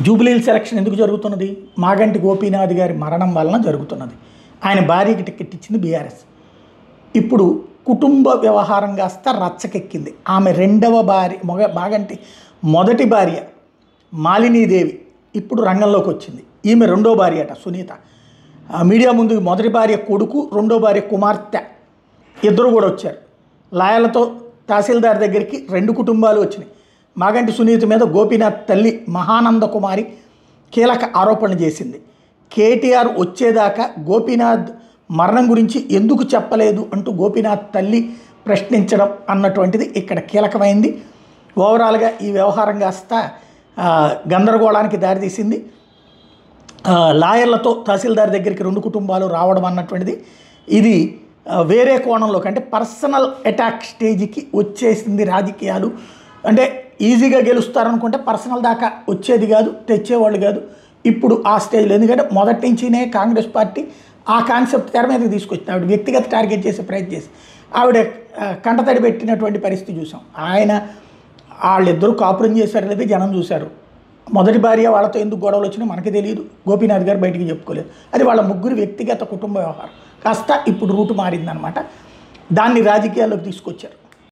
Jubilee Hills election ఎందుకు జరుగుతున్నది? మాగంటి గోపీనాథ్ గారి మరణం వలన జరుగుతున్నది. ఆయన భార్యకి టికెట్ ఇచ్చింది బీఆర్ఎస్. ఇప్పుడు కుటుంబ వ్యవహారం కాస్త రచ్చకెక్కింది. ఆమె రెండవ భార్య మాగంటి మొదటి భార్య మాలినీదేవి ఇప్పుడు రంగంలోకి వచ్చింది. ఈమె రెండో భార్య అట సునీత. మీడియా ముందు మొదటి భార్య కొడుకు, రెండో భార్య కుమార్తె ఇద్దరు కూడా వచ్చారు. లాయర్లతో తహసీల్దార్ దగ్గరికి రెండు కుటుంబాలు వచ్చినాయి. మాగంటి సునీత మీద గోపీనాథ్ తల్లి మహానంద కుమారి కీలక ఆరోపణలు చేసింది. కేటీఆర్ వచ్చేదాకా గోపీనాథ్ మరణం గురించి ఎందుకు చెప్పలేదు అంటూ గోపీనాథ్ తల్లి ప్రశ్నించడం అన్నటువంటిది ఇక్కడ కీలకమైంది. ఓవరాల్గా ఈ వ్యవహారం కాస్త గందరగోళానికి దారితీసింది. లాయర్లతో తహసీల్దార్ దగ్గరికి రెండు కుటుంబాలు రావడం అన్నటువంటిది ఇది వేరే కోణంలోకి, అంటే పర్సనల్ అటాక్ స్టేజ్కి వచ్చేసింది. రాజకీయాలు అంటే ఈజీగా గెలుస్తారనుకుంటే పర్సనల్ దాకా వచ్చేది కాదు, తెచ్చేవాళ్ళు కాదు. ఇప్పుడు ఆ స్టేజ్లో, ఎందుకంటే మొదటి నుంచినే కాంగ్రెస్ పార్టీ ఆ కాన్సెప్ట్ తెర మీదకి తీసుకొచ్చింది. ఆవిడ వ్యక్తిగత టార్గెట్ చేసే ప్రయత్నం చేసి ఆవిడ కంటతడి పెట్టినటువంటి పరిస్థితి చూసాం. వాళ్ళిద్దరూ కాపురం చేశారు లేదా జనం చూశారు. మొదటి భార్య వాళ్ళతో ఎందుకు గొడవలు వచ్చినా మనకి తెలియదు, గోపీనాథ్ గారు బయటికి చెప్పుకోలేదు. అది వాళ్ళ ముగ్గురు వ్యక్తిగత కుటుంబ వ్యవహారం. కాస్త ఇప్పుడు రూటు మారిందనమాట. దాన్ని రాజకీయాల్లోకి తీసుకొచ్చారు.